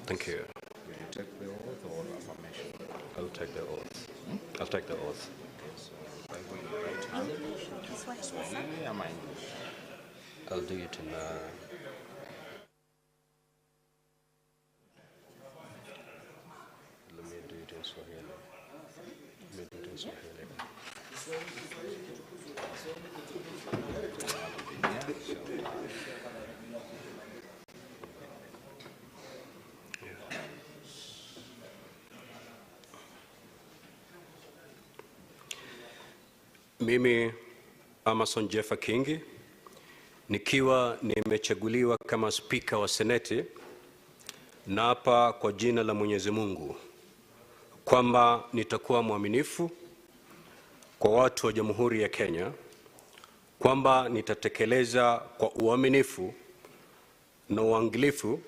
Thank you. Will you take the oath or affirmation? I'll take the oath. I'll take the oath. Okay, so Bible in your right hand. Swahili or English? I'll do it in let me do it in Swahili. Let me do it in Swahili. Mimi Amason Kingi nikiwa nimechaguliwa kama spika wa Seneti, naapa kwa jina la Mwenyezi Mungu kwamba nitakuwa mwaminifu kwa watu wa Jamhuri ya Kenya, kwamba nitatekeleza kwa uaminifu na uangalifu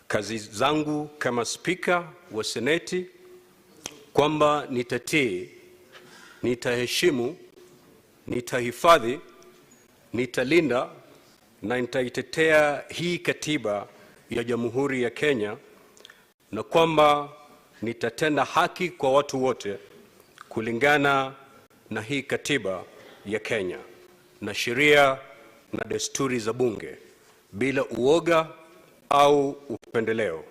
kazi zangu kama spika wa Seneti, kwamba nitatii, nitaheshimu, nitahifadhi, nitalinda na nitaitetea hii katiba ya Jamhuri ya Kenya, na kwamba nitatenda haki kwa watu wote kulingana na hii katiba ya Kenya na sheria na desturi za bunge, bila uoga au upendeleo,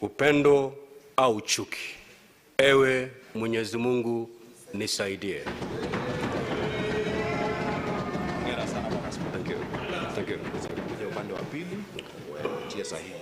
upendo au chuki. Ewe Mwenyezi Mungu nisaidie. Thank you. Thank you. Kuja upande wa pili, tia sahihi.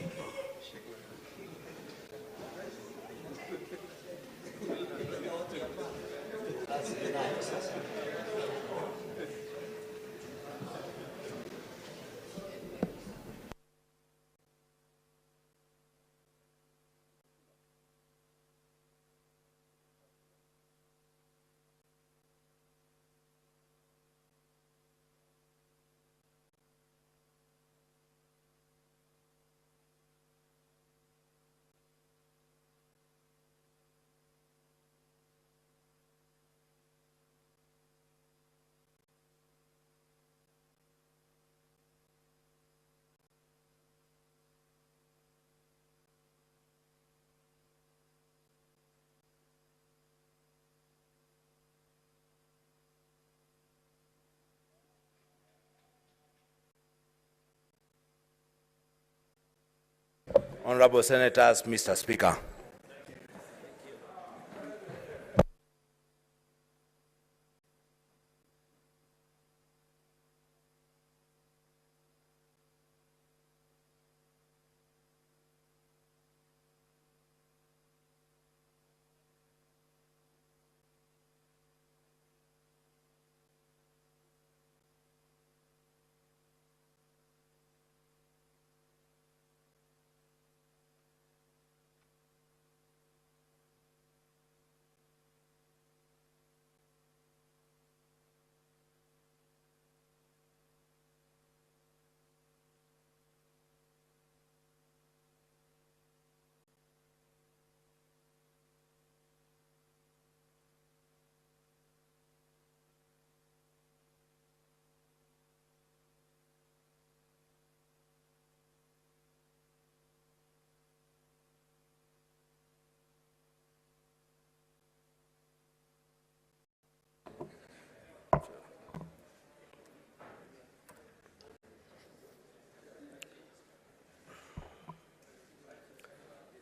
Honorable Senators, Mr. Speaker.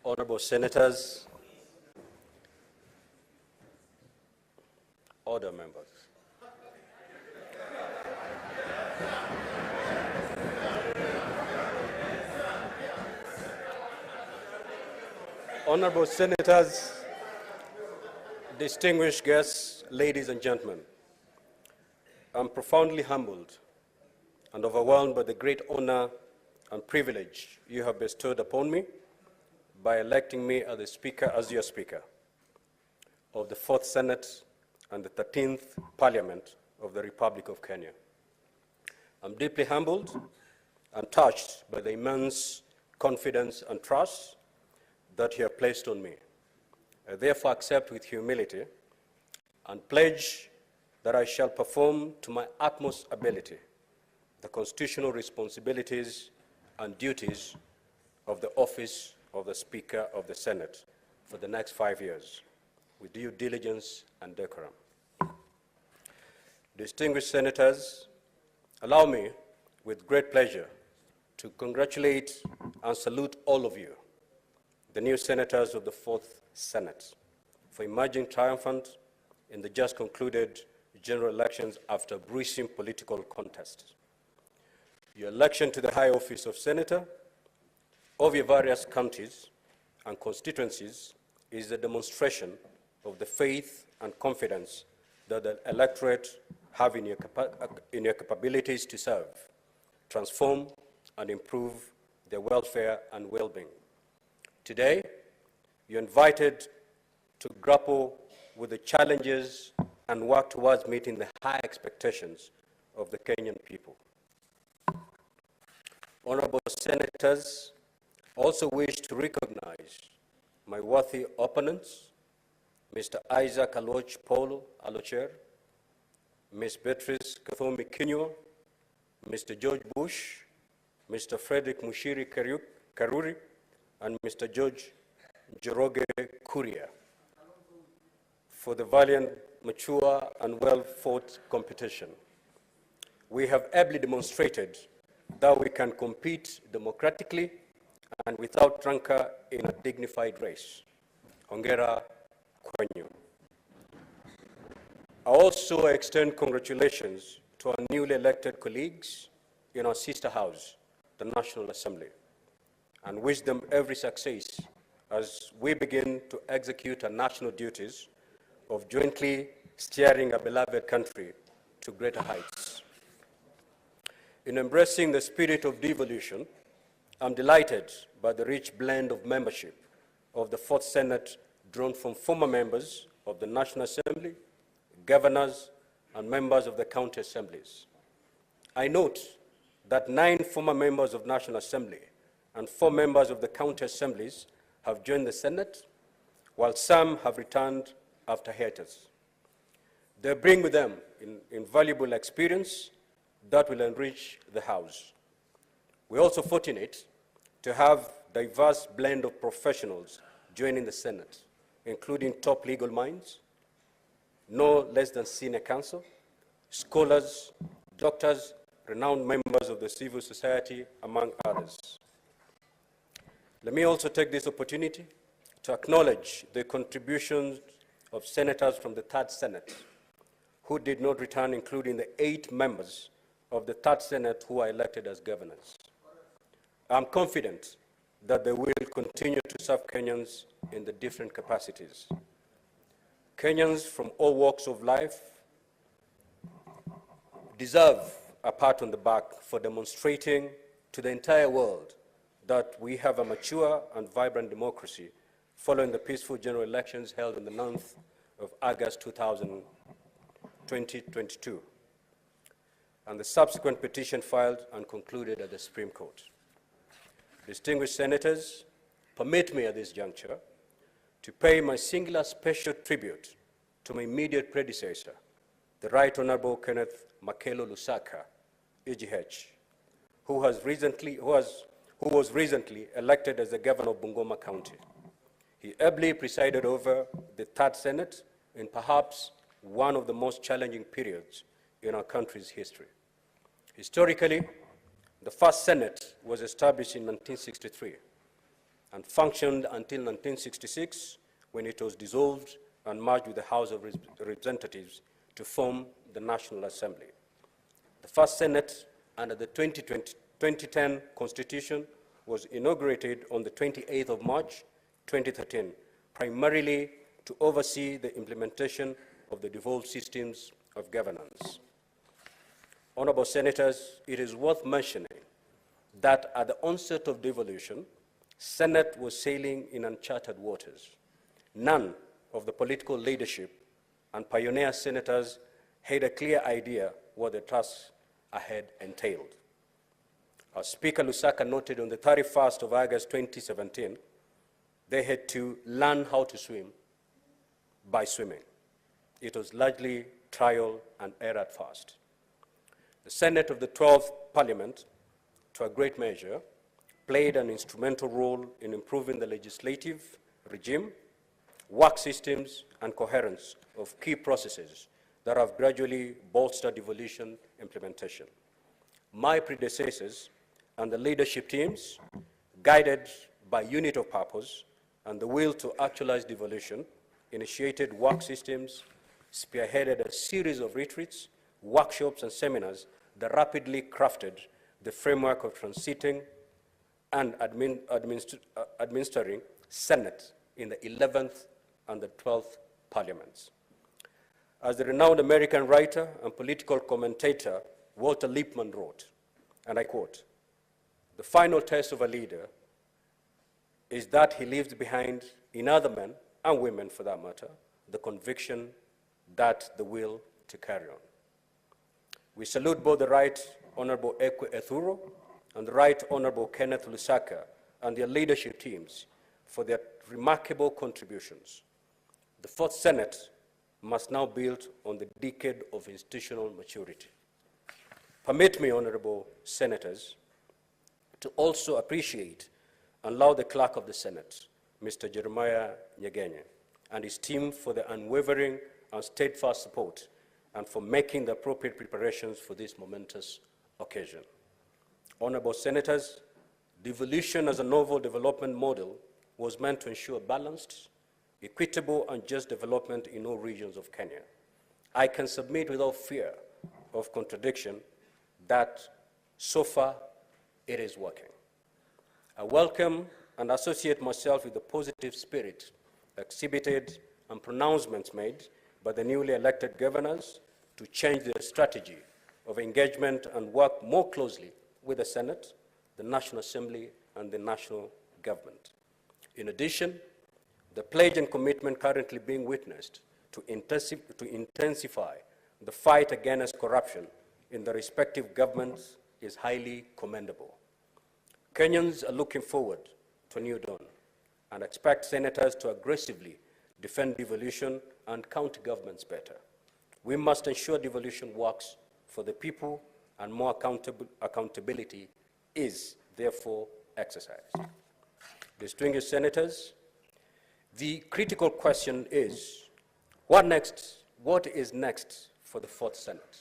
Honorable Senators, order members. Honorable Senators, distinguished guests, ladies and gentlemen, I'm profoundly humbled and overwhelmed by the great honor and privilege you have bestowed upon me by electing me as your Speaker of the 4th Senate and the 13th Parliament of the Republic of Kenya. I'm deeply humbled and touched by the immense confidence and trust that you have placed on me. I therefore accept with humility and pledge that I shall perform to my utmost ability the constitutional responsibilities and duties of the office of the Speaker of the Senate for the next 5 years with due diligence and decorum. Distinguished senators, allow me with great pleasure to congratulate and salute all of you, the new senators of the 4th Senate, for emerging triumphant in the just concluded general elections after a bruising political contest. Your election to the high office of senator of your various counties and constituencies is a demonstration of the faith and confidence that the electorate have in your capabilities to serve, transform, and improve their welfare and well-being. Today, you're invited to grapple with the challenges and work towards meeting the high expectations of the Kenyan people. Honorable senators, also wish to recognize my worthy opponents, Mr. Isaac Aloch Paul Alocher, Ms. Beatrice Kathomi Kinyua, Mr. George Bush, Mr. Frederick Mushiri Karuri, and Mr. George Njoroge Kuria for the valiant, mature, and well-fought competition. We have ably demonstrated that we can compete democratically and without rancor in a dignified race. Hongera kwenyu. I also extend congratulations to our newly elected colleagues in our sister house, the National Assembly, and wish them every success as we begin to execute our national duties of jointly steering our beloved country to greater heights. In embracing the spirit of devolution, I'm delighted by the rich blend of membership of the 4th Senate drawn from former members of the National Assembly, governors, and members of the county assemblies. I note that 9 former members of National Assembly and 4 members of the county assemblies have joined the Senate, while some have returned after hiatus. They bring with them invaluable experience that will enrich the House. We're also fortunate to have a diverse blend of professionals joining the Senate, including top legal minds, no less than senior counsel, scholars, doctors, renowned members of the civil society, among others. Let me also take this opportunity to acknowledge the contributions of senators from the 3rd Senate who did not return, including the 8 members of the 3rd Senate who are elected as governors. I'm confident that they will continue to serve Kenyans in the different capacities. Kenyans from all walks of life deserve a pat on the back for demonstrating to the entire world that we have a mature and vibrant democracy following the peaceful general elections held on the 9th of August 2022, and the subsequent petition filed and concluded at the Supreme Court. Distinguished senators, permit me at this juncture to pay my singular special tribute to my immediate predecessor, the Right Honorable Kenneth Makelo Lusaka, EGH, who was recently elected as the governor of Bungoma County. He ably presided over the 3rd Senate in perhaps one of the most challenging periods in our country's history. Historically, the 1st Senate was established in 1963 and functioned until 1966, when it was dissolved and merged with the House of Representatives to form the National Assembly. The 1st Senate, under the 2010 Constitution, was inaugurated on the 28th of March, 2013, primarily to oversee the implementation of the devolved systems of governance. Honorable Senators, it is worth mentioning that at the onset of devolution, Senate was sailing in uncharted waters. None of the political leadership and pioneer senators had a clear idea what the task ahead entailed. As Speaker Lusaka noted on the 31st of August 2017, they had to learn how to swim by swimming. It was largely trial and error at first. The Senate of the 12th Parliament, to a great measure, played an instrumental role in improving the legislative regime, work systems, and coherence of key processes that have gradually bolstered devolution implementation. My predecessors and the leadership teams, guided by unit of purpose and the will to actualize devolution, initiated work systems, spearheaded a series of retreats, workshops, and seminars that rapidly crafted the framework of transiting and administering Senate in the 11th and the 12th parliaments. As the renowned American writer and political commentator Walter Lippmann wrote, and I quote, "The final test of a leader is that he leaves behind in other men, and women for that matter, the conviction that the will to carry on." We salute both the Right Honorable Ekwe Ethuro and the Right Honorable Kenneth Lusaka and their leadership teams for their remarkable contributions. The Fourth Senate must now build on the decade of institutional maturity. Permit me, honorable senators, to also appreciate and allow the clerk of the Senate, Mr. Jeremiah Nyegenye, and his team for their unwavering and steadfast support and for making the appropriate preparations for this momentous occasion. Honorable senators, devolution as a novel development model was meant to ensure balanced, equitable, and just development in all regions of Kenya. I can submit without fear of contradiction that so far it is working. I welcome and associate myself with the positive spirit exhibited and pronouncements made by the newly elected governors to change their strategy of engagement and work more closely with the Senate, the National Assembly, and the national government. In addition, the pledge and commitment currently being witnessed to intensify the fight against corruption in the respective governments is highly commendable. Kenyans are looking forward to a new dawn and expect senators to aggressively defend devolution and county governments better. We must ensure devolution works for the people, and more accountability is therefore exercised. Distinguished senators, the critical question is, what next? What is next for the Fourth Senate?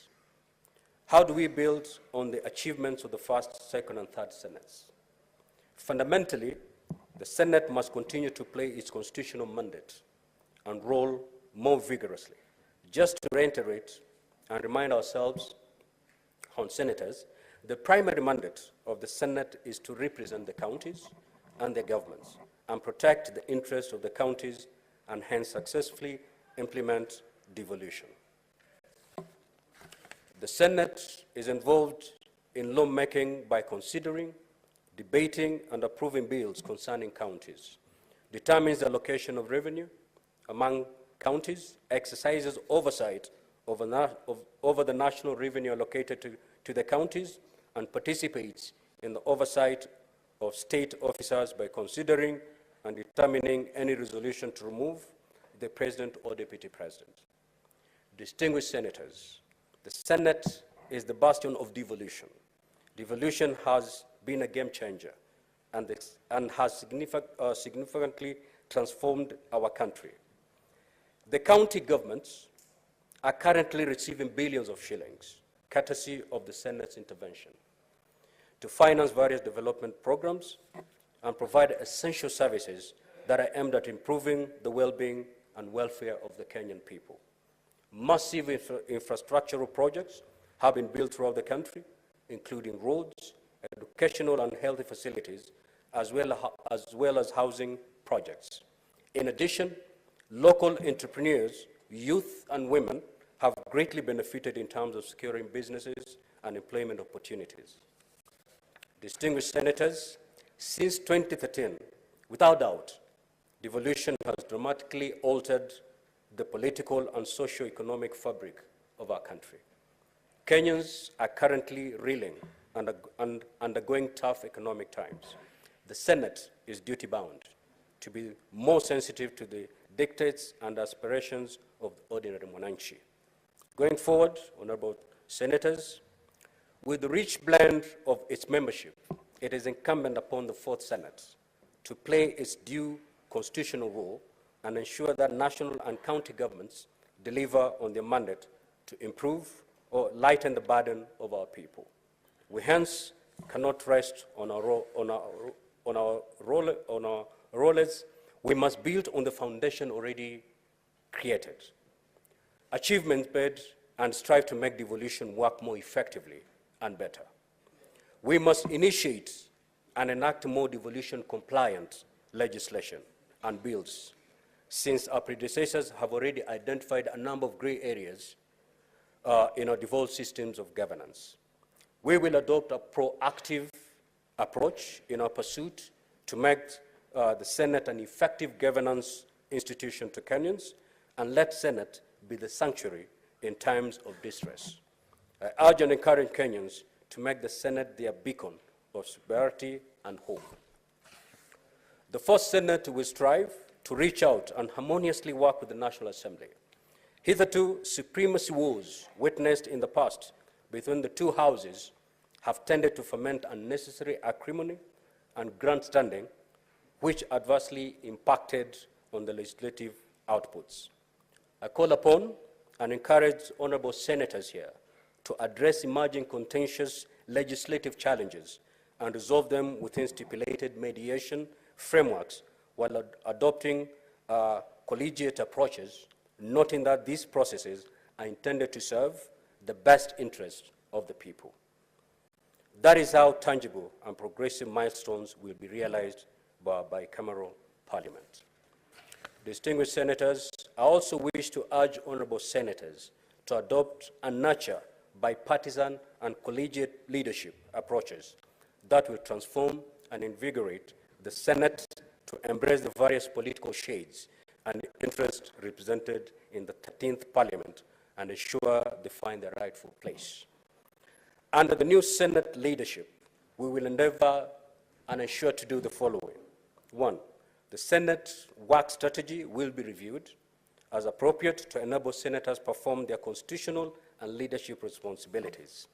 How do we build on the achievements of the first, second, and third Senates? Fundamentally, the Senate must continue to play its constitutional mandate and role more vigorously. Just to reiterate and remind ourselves, senators, the primary mandate of the Senate is to represent the counties and their governments and protect the interests of the counties and hence successfully implement devolution. The Senate is involved in lawmaking by considering, debating, and approving bills concerning counties, determines the allocation of revenue among counties, exercises oversight over the national revenue allocated to the counties, and participates in the oversight of state officers by considering and determining any resolution to remove the president or deputy president. Distinguished senators, the Senate is the bastion of devolution. Devolution has been a game changer and has significantly transformed our country. The county governments are currently receiving billions of shillings, courtesy of the Senate's intervention, to finance various development programs and provide essential services that are aimed at improving the well-being and welfare of the Kenyan people. Massive infrastructural projects have been built throughout the country, including roads, educational and healthy facilities, as well as housing projects. In addition, local entrepreneurs, youth, and women have greatly benefited in terms of securing businesses and employment opportunities. Distinguished senators, since 2013, without doubt, devolution has dramatically altered the political and socio-economic fabric of our country. Kenyans are currently reeling and undergoing tough economic times. The Senate is duty-bound to be more sensitive to the dictates and aspirations of the ordinary mwananchi. Going forward, honorable senators, with the rich blend of its membership, it is incumbent upon the Fourth Senate to play its due constitutional role and ensure that national and county governments deliver on their mandate to improve or lighten the burden of our people. We hence cannot rest on our rollers. We must build on the foundation already created, achievements made, and strive to make devolution work more effectively and better. We must initiate and enact more devolution-compliant legislation and bills, since our predecessors have already identified a number of gray areas in our devolved systems of governance. We will adopt a proactive approach in our pursuit to make the Senate an effective governance institution to Kenyans, and let Senate be the sanctuary in times of distress. I urge and encourage Kenyans to make the Senate their beacon of sobriety and hope. The first Senate will strive to reach out and harmoniously work with the National Assembly. Hitherto, supremacy wars witnessed in the past between the two houses have tended to foment unnecessary acrimony and grandstanding, which adversely impacted on the legislative outputs. I call upon and encourage honorable senators here to address emerging contentious legislative challenges and resolve them within stipulated mediation frameworks while adopting collegiate approaches, noting that these processes are intended to serve the best interests of the people. That is how tangible and progressive milestones will be realized by bicameral parliament. Distinguished senators, I also wish to urge honorable senators to adopt and nurture bipartisan and collegiate leadership approaches that will transform and invigorate the Senate to embrace the various political shades and interests represented in the 13th Parliament and ensure they find their rightful place. Under the new Senate leadership, we will endeavor and ensure to do the following. 1, the Senate work strategy will be reviewed as appropriate to enable senators perform their constitutional and leadership responsibilities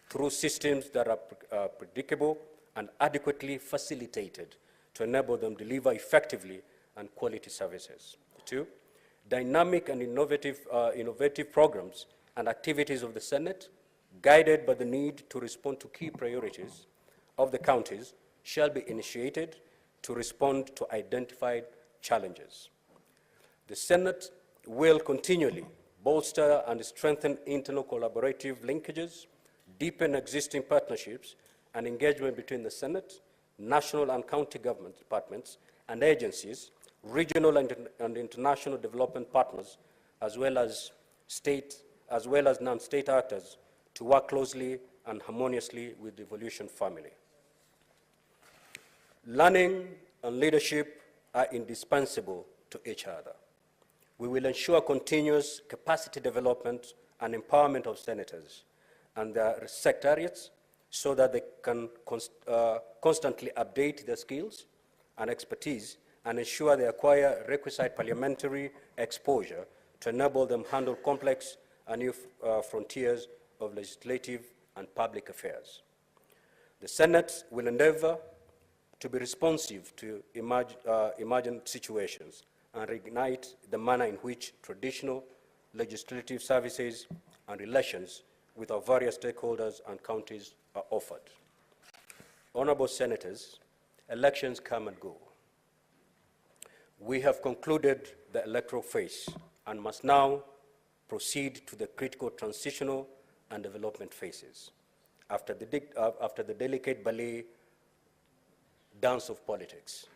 through systems that are predictable and adequately facilitated to enable them to deliver effectively and quality services. 2, dynamic and innovative programs and activities of the Senate, guided by the need to respond to key priorities of the counties, shall be initiated to respond to identified challenges. The Senate will continually bolster and strengthen internal collaborative linkages, deepen existing partnerships and engagement between the Senate, national and county government departments and agencies, regional and international development partners, as well as non-state actors, to work closely and harmoniously with the devolution family. Learning and leadership are indispensable to each other. We will ensure continuous capacity development and empowerment of senators and their secretariats so that they can constantly update their skills and expertise and ensure they acquire requisite parliamentary exposure to enable them handle complex and new frontiers of legislative and public affairs. The Senate will endeavor to be responsive to emergent situations and reignite the manner in which traditional legislative services and relations with our various stakeholders and counties are offered. Honorable senators, elections come and go. We have concluded the electoral phase and must now proceed to the critical transitional and development phases. After the delicate ballet dance of politics,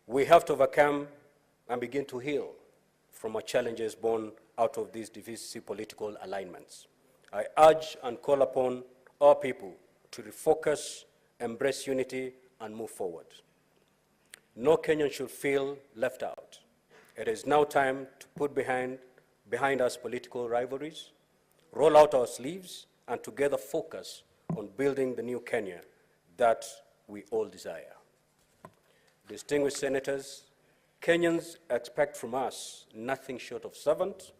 we have to overcome and begin to heal from our challenges born out of these divisive political alignments. I urge and call upon our people to refocus, embrace unity, and move forward. No Kenyan should feel left out. It is now time to put behind us political rivalries, roll out our sleeves, and together focus on building the new Kenya that we all desire. Distinguished senators, Kenyans expect from us nothing short of servant,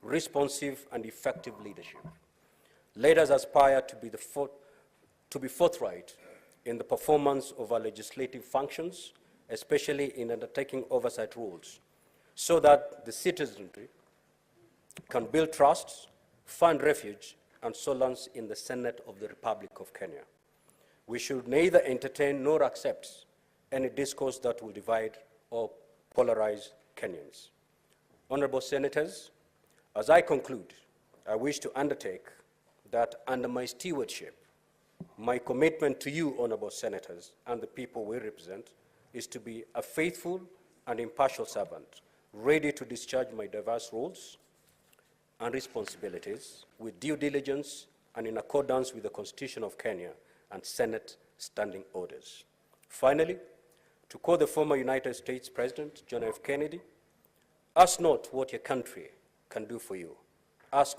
responsive, and effective leadership. Let us aspire to be forthright in the performance of our legislative functions, especially in undertaking oversight roles, so that the citizenry can build trust, find refuge, and solace in the Senate of the Republic of Kenya. We should neither entertain nor accept any discourse that will divide or polarize Kenyans. Honorable Senators, as I conclude, I wish to undertake that under my stewardship, my commitment to you, Honorable Senators, and the people we represent, is to be a faithful and impartial servant, ready to discharge my diverse roles and responsibilities with due diligence and in accordance with the Constitution of Kenya and Senate standing orders. Finally, to quote the former United States President, John F. Kennedy, ask not what your country can do for you. Ask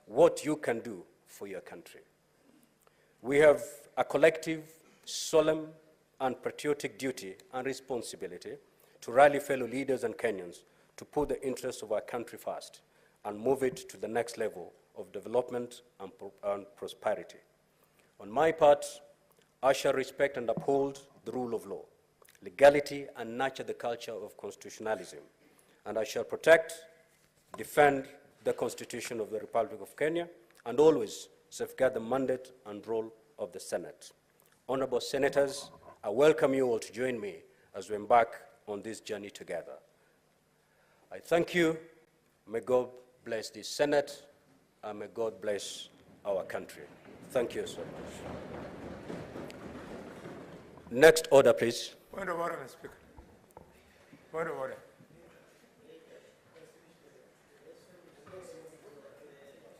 what you can do for your country. We have a collective, solemn, and patriotic duty and responsibility to rally fellow leaders and Kenyans to put the interests of our country first and move it to the next level of development and prosperity. On my part, I shall respect and uphold the rule of law, legality, and nurture the culture of constitutionalism. And I shall protect, defend the Constitution of the Republic of Kenya, and always safeguard the mandate and role of the Senate. Honorable Senators, I welcome you all to join me as we embark on this journey together. I thank you. May God bless this Senate, and may God bless our country. Thank you so much. Next order, please. Point of order, Mr. Speaker. Point of order.